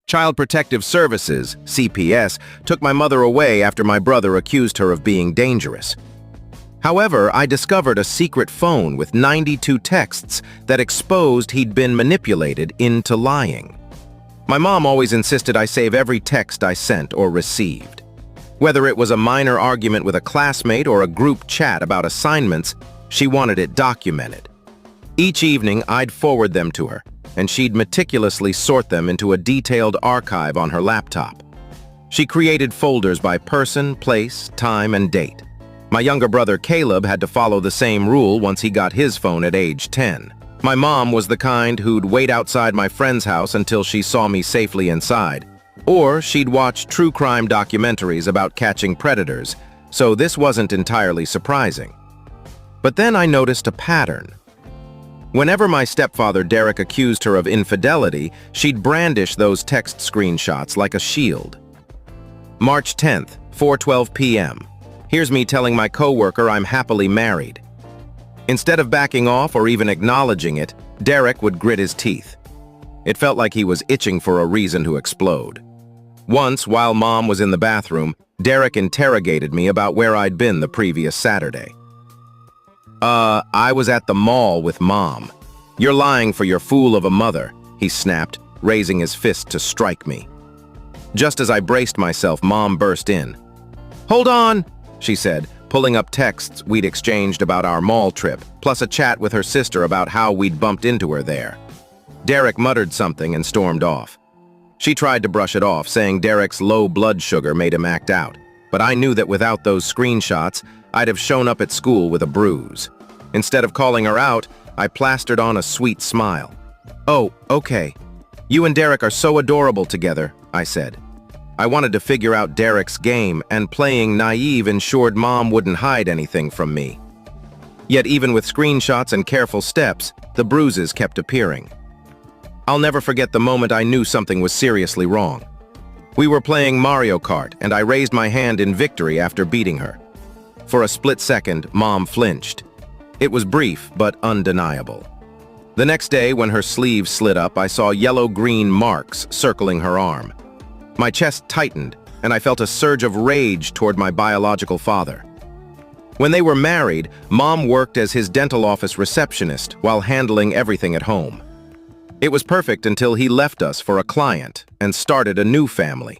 Child Protective Services, CPS, took my mother away after my brother accused her of being dangerous. However, I discovered a secret phone with 92 texts that exposed he'd been manipulated into lying. My mom always insisted I save every text I sent or received. Whether it was a minor argument with a classmate or a group chat about assignments, she wanted it documented. Each evening, I'd forward them to her, and she'd meticulously sort them into a detailed archive on her laptop. She created folders by person, place, time, and date. My younger brother Caleb had to follow the same rule once he got his phone at age 10. My mom was the kind who'd wait outside my friend's house until she saw me safely inside, or she'd watch true crime documentaries about catching predators, so this wasn't entirely surprising. But then I noticed a pattern. Whenever my stepfather Derek accused her of infidelity, she'd brandish those text screenshots like a shield. March 10th, 4:12 p.m. Here's me telling my coworker I'm happily married. Instead of backing off or even acknowledging it, Derek would grit his teeth. It felt like he was itching for a reason to explode. Once, while Mom was in the bathroom, Derek interrogated me about where I'd been the previous Saturday. I was at the mall with Mom. You're lying for your fool of a mother, he snapped, raising his fist to strike me. Just as I braced myself, Mom burst in. "Hold on," she said, pulling up texts we'd exchanged about our mall trip, plus a chat with her sister about how we'd bumped into her there. Derek muttered something and stormed off. She tried to brush it off, saying Derek's low blood sugar made him act out, but I knew that without those screenshots, I'd have shown up at school with a bruise. Instead of calling her out, I plastered on a sweet smile. "Oh, okay. You and Derek are so adorable together," I said. I wanted to figure out Derek's game, and playing naive ensured Mom wouldn't hide anything from me. Yet even with screenshots and careful steps, the bruises kept appearing. I'll never forget the moment I knew something was seriously wrong. We were playing Mario Kart, and I raised my hand in victory after beating her. For a split second, Mom flinched. It was brief, but undeniable. The next day, when her sleeve slid up, I saw yellow-green marks circling her arm. My chest tightened, and I felt a surge of rage toward my biological father. When they were married, Mom worked as his dental office receptionist while handling everything at home. It was perfect until he left us for a client and started a new family.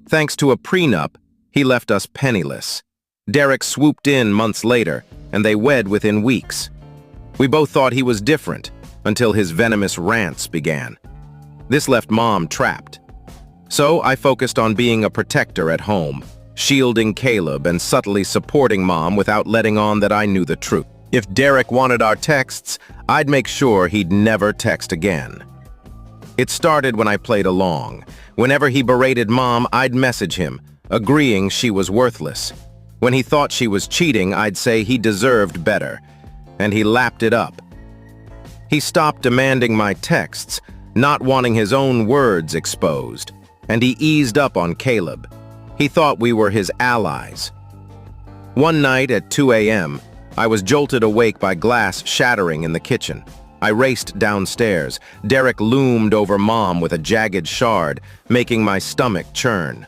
Thanks to a prenup, he left us penniless. Derek swooped in months later, and they wed within weeks. We both thought he was different until his venomous rants began. This left Mom trapped. So I focused on being a protector at home, shielding Caleb and subtly supporting Mom without letting on that I knew the truth. If Derek wanted our texts, I'd make sure he'd never text again. It started when I played along. Whenever he berated Mom, I'd message him, agreeing she was worthless. When he thought she was cheating, I'd say he deserved better, and he lapped it up. He stopped demanding my texts, not wanting his own words exposed, and he eased up on Caleb. He thought we were his allies. One night at 2 a.m., I was jolted awake by glass shattering in the kitchen. I raced downstairs. Derek loomed over Mom with a jagged shard, making my stomach churn.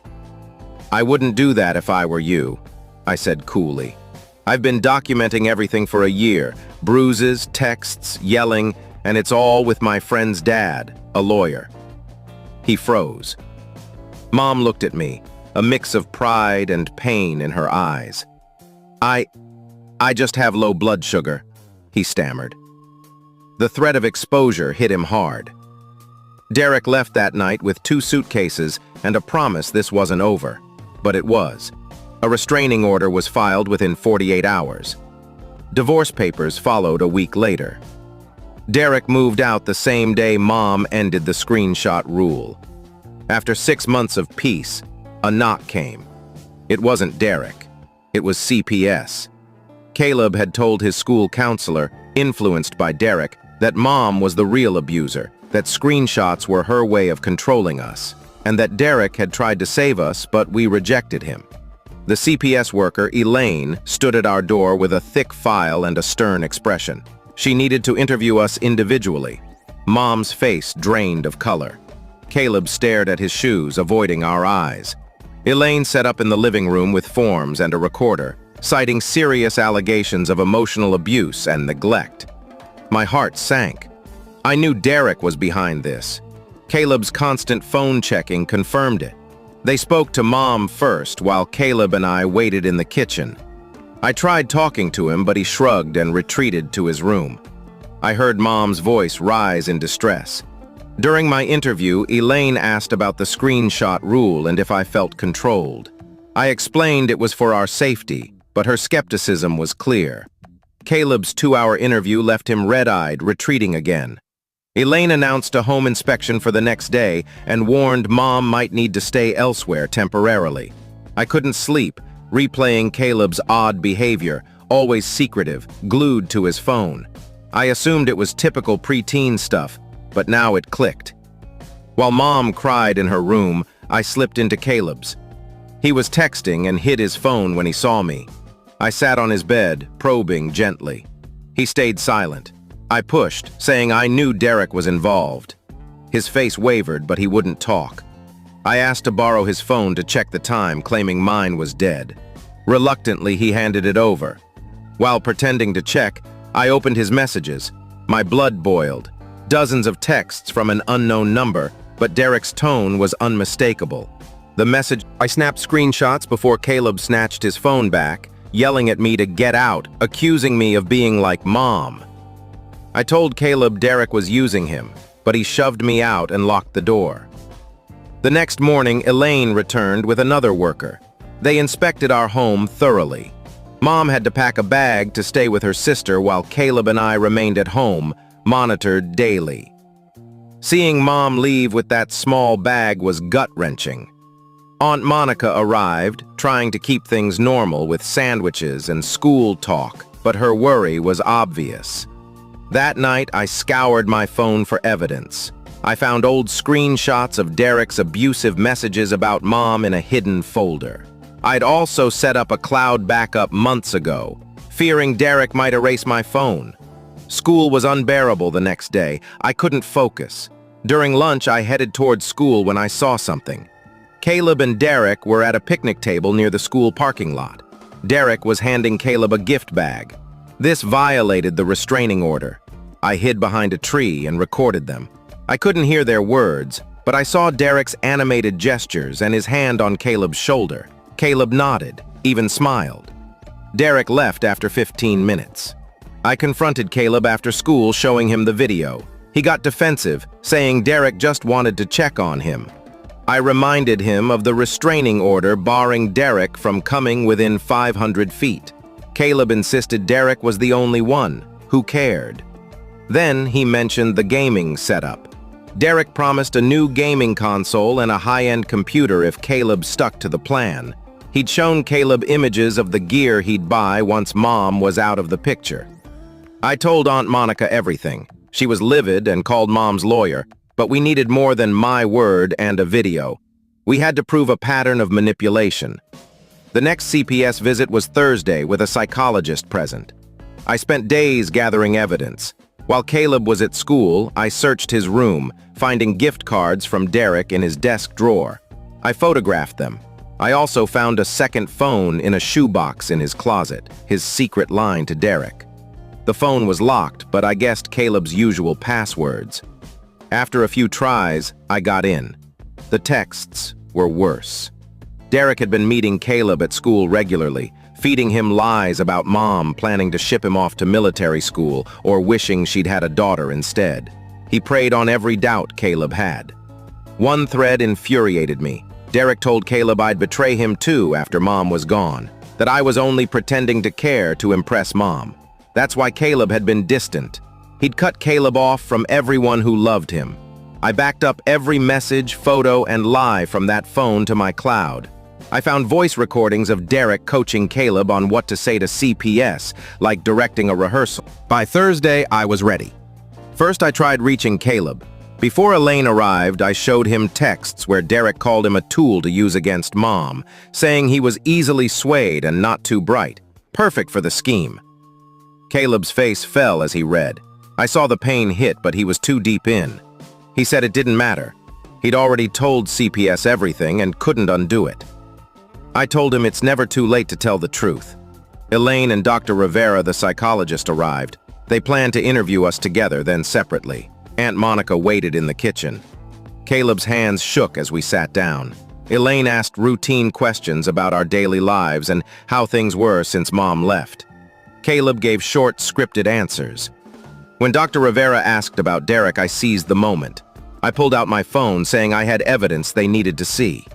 "I wouldn't do that if I were you," I said coolly. "I've been documenting everything for a year. Bruises, texts, yelling, and it's all with my friend's dad, a lawyer." He froze. Mom looked at me, a mix of pride and pain in her eyes. I just have low blood sugar," he stammered. The threat of exposure hit him hard. Derek left that night with 2 suitcases and a promise this wasn't over, but it was. A restraining order was filed within 48 hours. Divorce papers followed a week later. Derek moved out the same day Mom ended the screenshot rule. After 6 months of peace, a knock came. It wasn't Derek. It was CPS. Caleb had told his school counselor, influenced by Derek, that Mom was the real abuser, that screenshots were her way of controlling us, and that Derek had tried to save us, but we rejected him. The CPS worker, Elaine, stood at our door with a thick file and a stern expression. She needed to interview us individually. Mom's face drained of color. Caleb stared at his shoes, avoiding our eyes. Elaine sat up in the living room with forms and a recorder, citing serious allegations of emotional abuse and neglect. My heart sank. I knew Derek was behind this. Caleb's constant phone checking confirmed it. They spoke to Mom first, while Caleb and I waited in the kitchen. I tried talking to him, but he shrugged and retreated to his room. I heard Mom's voice rise in distress. During my interview, Elaine asked about the screenshot rule and if I felt controlled. I explained it was for our safety, but her skepticism was clear. Caleb's 2-hour interview left him red-eyed, retreating again. Elaine announced a home inspection for the next day and warned Mom might need to stay elsewhere temporarily. I couldn't sleep, replaying Caleb's odd behavior, always secretive, glued to his phone. I assumed it was typical preteen stuff, but now it clicked. While Mom cried in her room, I slipped into Caleb's. He was texting and hid his phone when he saw me. I sat on his bed, probing gently. He stayed silent. I pushed, saying I knew Derek was involved. His face wavered, but he wouldn't talk. I asked to borrow his phone to check the time, claiming mine was dead. Reluctantly, he handed it over. While pretending to check, I opened his messages. My blood boiled. Dozens of texts from an unknown number, but Derek's tone was unmistakable. The message, I snapped screenshots before Caleb snatched his phone back, yelling at me to get out, accusing me of being like Mom. I told Caleb Derek was using him, but he shoved me out and locked the door. The next morning, Elaine returned with another worker. They inspected our home thoroughly. Mom had to pack a bag to stay with her sister while Caleb and I remained at home, monitored daily. Seeing Mom leave with that small bag was gut-wrenching. Aunt Monica arrived, trying to keep things normal with sandwiches and school talk, but her worry was obvious. That night, I scoured my phone for evidence. I found old screenshots of Derek's abusive messages about Mom in a hidden folder. I'd also set up a cloud backup months ago, fearing Derek might erase my phone. School was unbearable the next day. I couldn't focus. During lunch, I headed towards school when I saw something. Caleb and Derek were at a picnic table near the school parking lot. Derek was handing Caleb a gift bag. This violated the restraining order. I hid behind a tree and recorded them. I couldn't hear their words, but I saw Derek's animated gestures and his hand on Caleb's shoulder. Caleb nodded, even smiled. Derek left after 15 minutes. I confronted Caleb after school, showing him the video. He got defensive, saying Derek just wanted to check on him. I reminded him of the restraining order barring Derek from coming within 500 feet. Caleb insisted Derek was the only one who cared. Then he mentioned the gaming setup. Derek promised a new gaming console and a high-end computer if Caleb stuck to the plan. He'd shown Caleb images of the gear he'd buy once Mom was out of the picture. I told Aunt Monica everything. She was livid and called Mom's lawyer, but we needed more than my word and a video. We had to prove a pattern of manipulation. The next CPS visit was Thursday with a psychologist present. I spent days gathering evidence. While Caleb was at school, I searched his room, finding gift cards from Derek in his desk drawer. I photographed them. I also found a second phone in a shoebox in his closet, his secret line to Derek. The phone was locked, but I guessed Caleb's usual passwords. After a few tries, I got in. The texts were worse. Derek had been meeting Caleb at school regularly, feeding him lies about Mom planning to ship him off to military school or wishing she'd had a daughter instead. He preyed on every doubt Caleb had. One thread infuriated me. Derek told Caleb I'd betray him too after Mom was gone, that I was only pretending to care to impress Mom. That's why Caleb had been distant. He'd cut Caleb off from everyone who loved him. I backed up every message, photo, and lie from that phone to my cloud. I found voice recordings of Derek coaching Caleb on what to say to CPS, like directing a rehearsal. By Thursday, I was ready. First, I tried reaching Caleb. Before Elaine arrived, I showed him texts where Derek called him a tool to use against Mom, saying he was easily swayed and not too bright. Perfect for the scheme. Caleb's face fell as he read. I saw the pain hit, but he was too deep in. He said it didn't matter. He'd already told CPS everything and couldn't undo it. I told him it's never too late to tell the truth. Elaine and Dr. Rivera, the psychologist, arrived. They planned to interview us together, then separately. Aunt Monica waited in the kitchen. Caleb's hands shook as we sat down. Elaine asked routine questions about our daily lives and how things were since Mom left. Caleb gave short, scripted answers. When Dr. Rivera asked about Derek, I seized the moment. I pulled out my phone, saying I had evidence they needed to see.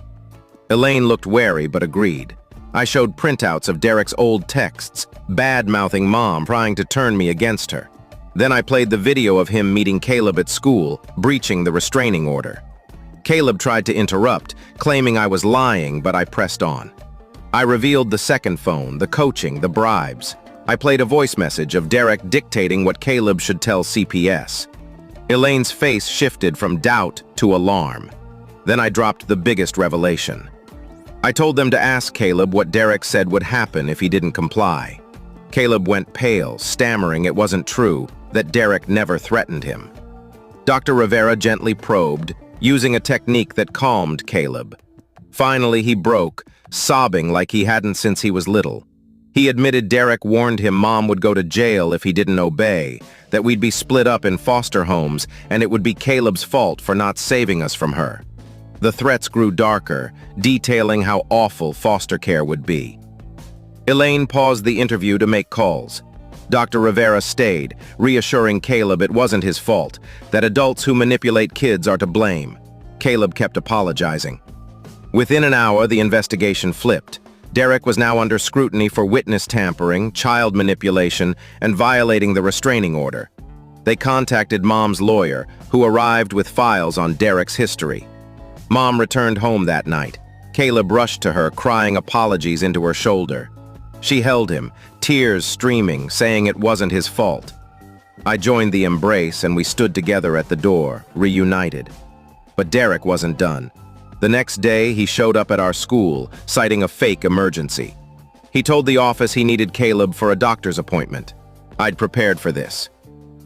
Elaine looked wary but agreed. I showed printouts of Derek's old texts, bad-mouthing Mom, trying to turn me against her. Then I played the video of him meeting Caleb at school, breaching the restraining order. Caleb tried to interrupt, claiming I was lying, but I pressed on. I revealed the second phone, the coaching, the bribes. I played a voice message of Derek dictating what Caleb should tell CPS. Elaine's face shifted from doubt to alarm. Then I dropped the biggest revelation. I told them to ask Caleb what Derek said would happen if he didn't comply. Caleb went pale, stammering it wasn't true, that Derek never threatened him. Dr. Rivera gently probed, using a technique that calmed Caleb. Finally, he broke, sobbing like he hadn't since he was little. He admitted Derek warned him Mom would go to jail if he didn't obey, that we'd be split up in foster homes, and it would be Caleb's fault for not saving us from her. The threats grew darker, detailing how awful foster care would be. Elaine paused the interview to make calls. Dr. Rivera stayed, reassuring Caleb it wasn't his fault, that adults who manipulate kids are to blame. Caleb kept apologizing. Within an hour, the investigation flipped. Derek was now under scrutiny for witness tampering, child manipulation, and violating the restraining order. They contacted Mom's lawyer, who arrived with files on Derek's history. Mom returned home that night. Caleb rushed to her, crying apologies into her shoulder. She held him, tears streaming, saying it wasn't his fault. I joined the embrace and we stood together at the door, reunited. But Derek wasn't done. The next day, he showed up at our school, citing a fake emergency. He told the office he needed Caleb for a doctor's appointment. I'd prepared for this.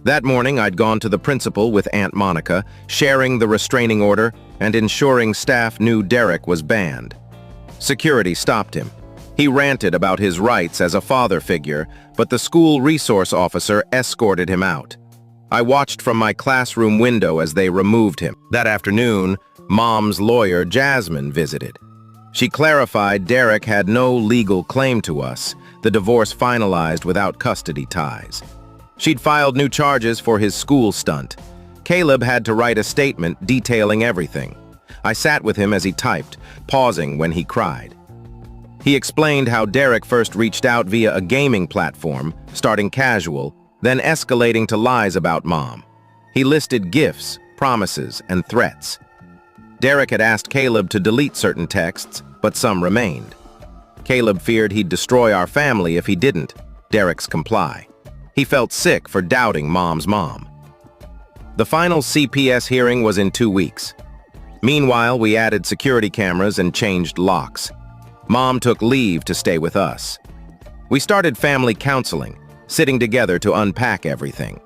That morning, I'd gone to the principal with Aunt Monica, sharing the restraining order and ensuring staff knew Derek was banned. Security stopped him. He ranted about his rights as a father figure, but the school resource officer escorted him out. I watched from my classroom window as they removed him. That afternoon, Mom's lawyer, Jasmine, visited. She clarified Derek had no legal claim to us, the divorce finalized without custody ties. She'd filed new charges for his school stunt. Caleb had to write a statement detailing everything. I sat with him as he typed, pausing when he cried. He explained how Derek first reached out via a gaming platform, starting casual, then escalating to lies about Mom. He listed gifts, promises, and threats. Derek had asked Caleb to delete certain texts, but some remained. Caleb feared he'd destroy our family if he didn't. Derek's comply. He felt sick for doubting Mom's mom. The final CPS hearing was in 2 weeks. Meanwhile, we added security cameras and changed locks. Mom took leave to stay with us. We started family counseling, sitting together to unpack everything.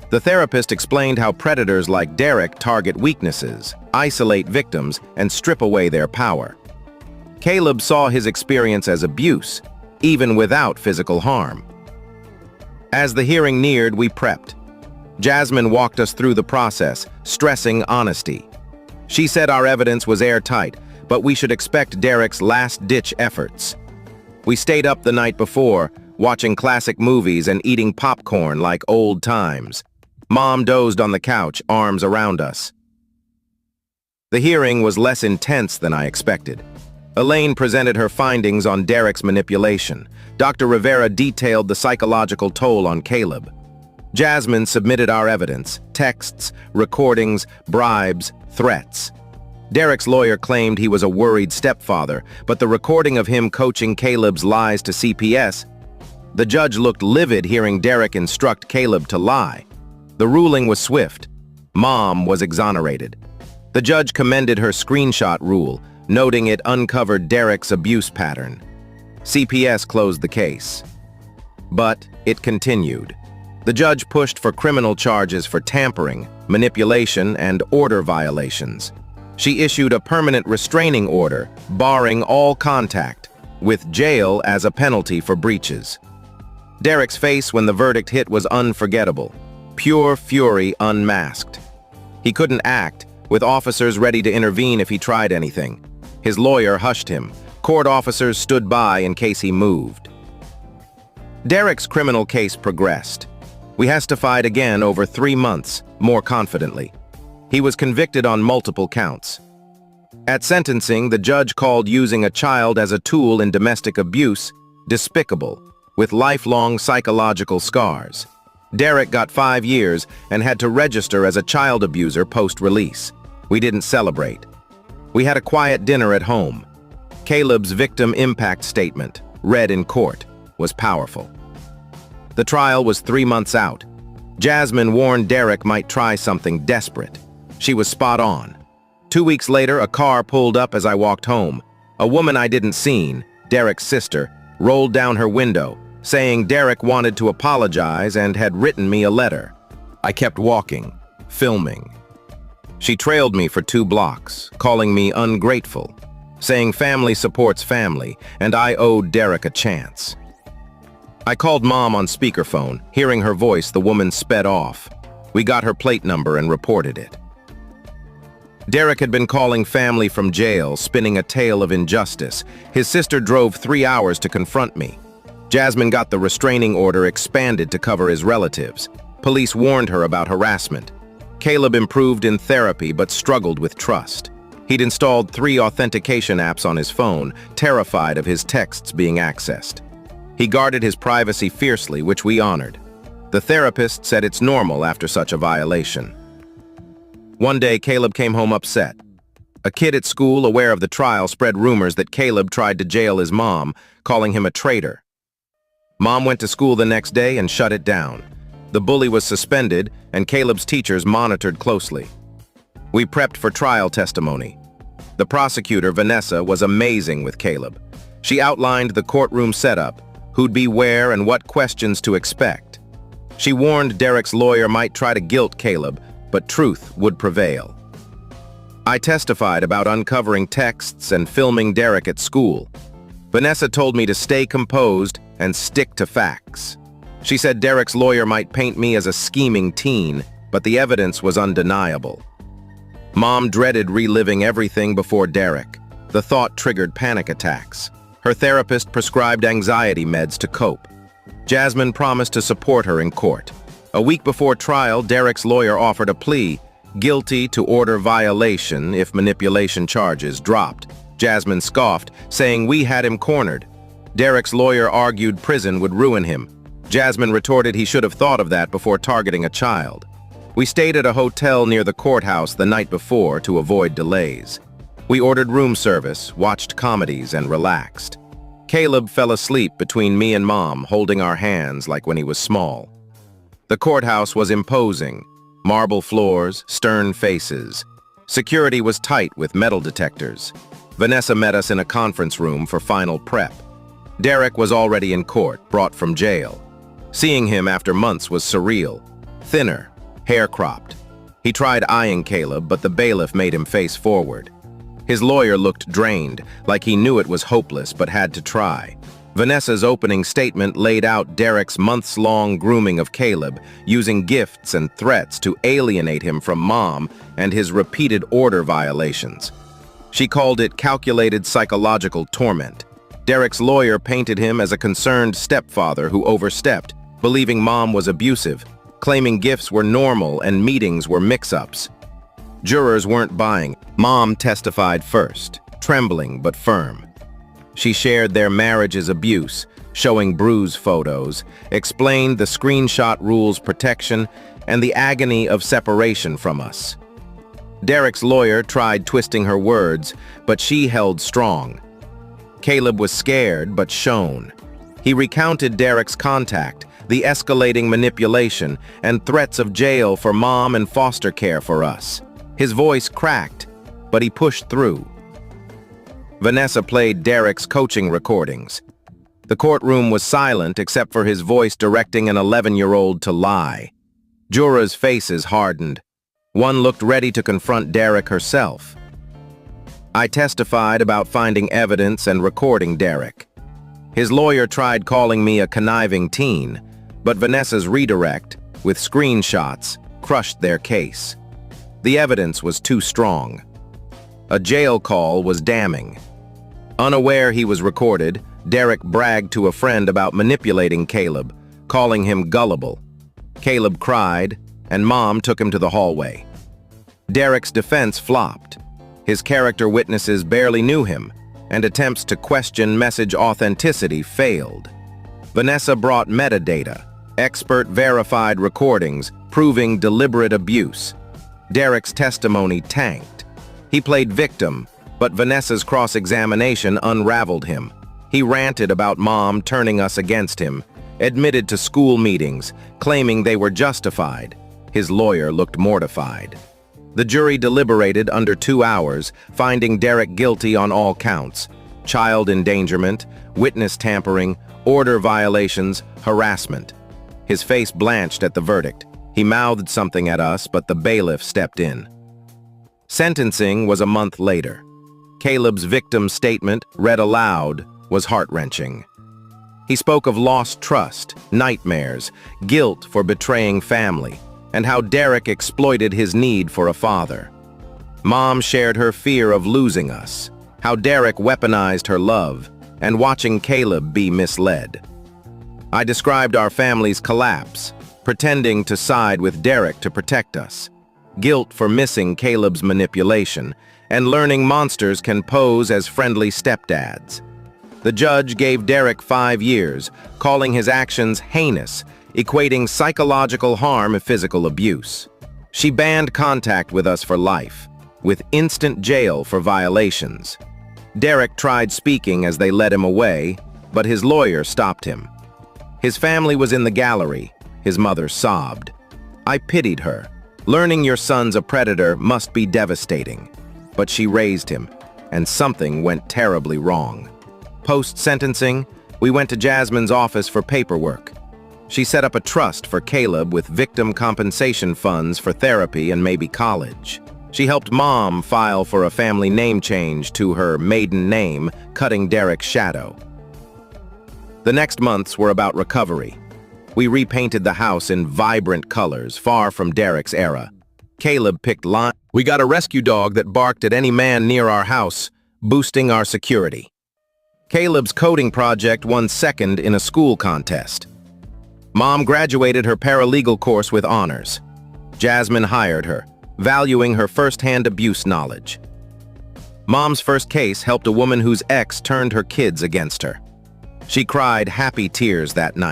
The therapist explained how predators like Derek target weaknesses, isolate victims, and strip away their power. Caleb saw his experience as abuse, even without physical harm. As the hearing neared, we prepped. Jasmine walked us through the process, stressing honesty. She said our evidence was airtight, but we should expect Derek's last-ditch efforts. We stayed up the night before, watching classic movies and eating popcorn like old times. Mom dozed on the couch, arms around us. The hearing was less intense than I expected. Elaine presented her findings on Derek's manipulation. Dr. Rivera detailed the psychological toll on Caleb. Jasmine submitted our evidence, texts, recordings, bribes, threats. Derek's lawyer claimed he was a worried stepfather, but the recording of him coaching Caleb's lies to CPS. The judge looked livid hearing Derek instruct Caleb to lie. The ruling was swift. Mom was exonerated. The judge commended her screenshot rule, noting it uncovered Derek's abuse pattern. CPS closed the case. But it continued. The judge pushed for criminal charges for tampering, manipulation, and order violations. She issued a permanent restraining order, barring all contact, with jail as a penalty for breaches. Derek's face when the verdict hit was unforgettable. Pure fury unmasked. He couldn't act, with officers ready to intervene if he tried anything. His lawyer hushed him. Court officers stood by in case he moved. Derek's criminal case progressed. We testified again over 3 months, more confidently. He was convicted on multiple counts. At sentencing, the judge called using a child as a tool in domestic abuse despicable, with lifelong psychological scars. Derek got 5 years and had to register as a child abuser post-release. We didn't celebrate. We had a quiet dinner at home. Caleb's victim impact statement, read in court, was powerful. The trial was 3 months out. Jasmine warned Derek might try something desperate. She was spot on. 2 weeks later, a car pulled up as I walked home. A woman I didn't seen, Derek's sister, rolled down her window, saying Derek wanted to apologize and had written me a letter. I kept walking, filming. She trailed me for 2 blocks, calling me ungrateful, saying family supports family, and I owed Derek a chance. I called Mom on speakerphone. Hearing her voice, the woman sped off. We got her plate number and reported it. Derek had been calling family from jail, spinning a tale of injustice. His sister drove 3 hours to confront me. Jasmine got the restraining order expanded to cover his relatives. Police warned her about harassment. Caleb improved in therapy but struggled with trust. He'd installed 3 authentication apps on his phone, terrified of his texts being accessed. He guarded his privacy fiercely, which we honored. The therapist said it's normal after such a violation. One day, Caleb came home upset. A kid at school, aware of the trial, spread rumors that Caleb tried to jail his mom, calling him a traitor. Mom went to school the next day and shut it down. The bully was suspended, and Caleb's teachers monitored closely. We prepped for trial testimony. The prosecutor, Vanessa, was amazing with Caleb. She outlined the courtroom setup, who'd be where and what questions to expect. She warned Derek's lawyer might try to guilt Caleb, but truth would prevail. I testified about uncovering texts and filming Derek at school. Vanessa told me to stay composed and stick to facts. She said Derek's lawyer might paint me as a scheming teen, but the evidence was undeniable. Mom dreaded reliving everything before Derek. The thought triggered panic attacks. Her therapist prescribed anxiety meds to cope. Jasmine promised to support her in court. A week before trial, Derek's lawyer offered a plea, guilty to order violation if manipulation charges dropped. Jasmine scoffed, saying we had him cornered. Derek's lawyer argued prison would ruin him. Jasmine retorted he should have thought of that before targeting a child. We stayed at a hotel near the courthouse the night before to avoid delays. We ordered room service, watched comedies, and relaxed. Caleb fell asleep between me and Mom, holding our hands like when he was small. The courthouse was imposing. Marble floors, stern faces. Security was tight with metal detectors. Vanessa met us in a conference room for final prep. Derek was already in court, brought from jail. Seeing him after months was surreal. Thinner, hair cropped. He tried eyeing Caleb, but the bailiff made him face forward. His lawyer looked drained, like he knew it was hopeless but had to try. Vanessa's opening statement laid out Derek's months-long grooming of Caleb, using gifts and threats to alienate him from Mom and his repeated order violations. She called it calculated psychological torment. Derek's lawyer painted him as a concerned stepfather who overstepped, believing Mom was abusive, claiming gifts were normal and meetings were mix-ups. Jurors weren't buying. Mom testified first, trembling but firm. She shared their marriage's abuse, showing bruise photos, explained the screenshot rules protection, and the agony of separation from us. Derek's lawyer tried twisting her words, but she held strong. Caleb was scared but shown. He recounted Derek's contact, the escalating manipulation, and threats of jail for Mom and foster care for us. His voice cracked, but he pushed through. Vanessa played Derek's coaching recordings. The courtroom was silent except for his voice directing an 11-year-old to lie. Jurors' faces hardened. One looked ready to confront Derek herself. I testified about finding evidence and recording Derek. His lawyer tried calling me a conniving teen, but Vanessa's redirect, with screenshots, crushed their case. The evidence was too strong. A jail call was damning. Unaware he was recorded, Derek bragged to a friend about manipulating Caleb, calling him gullible. Caleb cried, and Mom took him to the hallway. Derek's defense flopped. His character witnesses barely knew him, and attempts to question message authenticity failed. Vanessa brought metadata, expert-verified recordings proving deliberate abuse. Derek's testimony tanked. He played victim, but Vanessa's cross-examination unraveled him. He ranted about Mom turning us against him, admitted to school meetings, claiming they were justified. His lawyer looked mortified. The jury deliberated under 2 hours, finding Derek guilty on all counts: child endangerment, witness tampering, order violations, harassment. His face blanched at the verdict. He mouthed something at us, but the bailiff stepped in. Sentencing was a month later. Caleb's victim statement, read aloud, was heart-wrenching. He spoke of lost trust, nightmares, guilt for betraying family, and how Derek exploited his need for a father. Mom shared her fear of losing us, how Derek weaponized her love, and watching Caleb be misled. I described our family's collapse, pretending to side with Derek to protect us, guilt for missing Caleb's manipulation, and learning monsters can pose as friendly stepdads. The judge gave Derek 5 years, calling his actions heinous, equating psychological harm and physical abuse. She banned contact with us for life, with instant jail for violations. Derek tried speaking as they led him away, but his lawyer stopped him. His family was in the gallery. His mother sobbed. I pitied her. Learning your son's a predator must be devastating. But she raised him, and something went terribly wrong. Post-sentencing, we went to Jasmine's office for paperwork. She set up a trust for Caleb with victim compensation funds for therapy and maybe college. She helped Mom file for a family name change to her maiden name, cutting Derek's shadow. The next months were about recovery. We repainted the house in vibrant colors, far from Derek's era. Caleb picked lying. We got a rescue dog that barked at any man near our house, boosting our security. Caleb's coding project won second in a school contest. Mom graduated her paralegal course with honors. Jasmine hired her, valuing her first-hand abuse knowledge. Mom's first case helped a woman whose ex turned her kids against her. She cried happy tears that night.